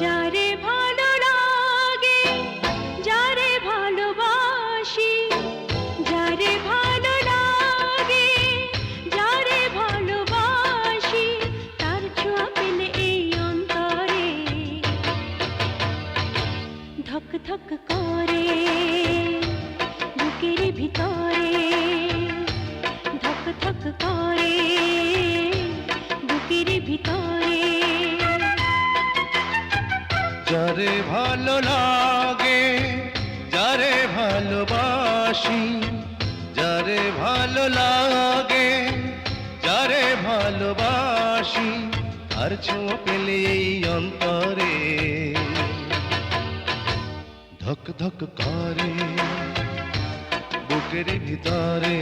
যারে ভালো লাগে, যারে ভালোবাসি, যারে ভালো লাগে, যারে ভালোবাসি, তার ছোঁয়া পেলে এই অন্তরে ধক ধক করে, বুকের ভিতরে ধক ধক করে, বুকের ভিতরে। যারে ভালো লাগে, যারে ভালোবাসি, যারে ভালো লাগে, যারে ভালোবাসি, আর ছোঁয়া পেলে এই অন্তরে ধক ধক করে, বুকের ভিতরে।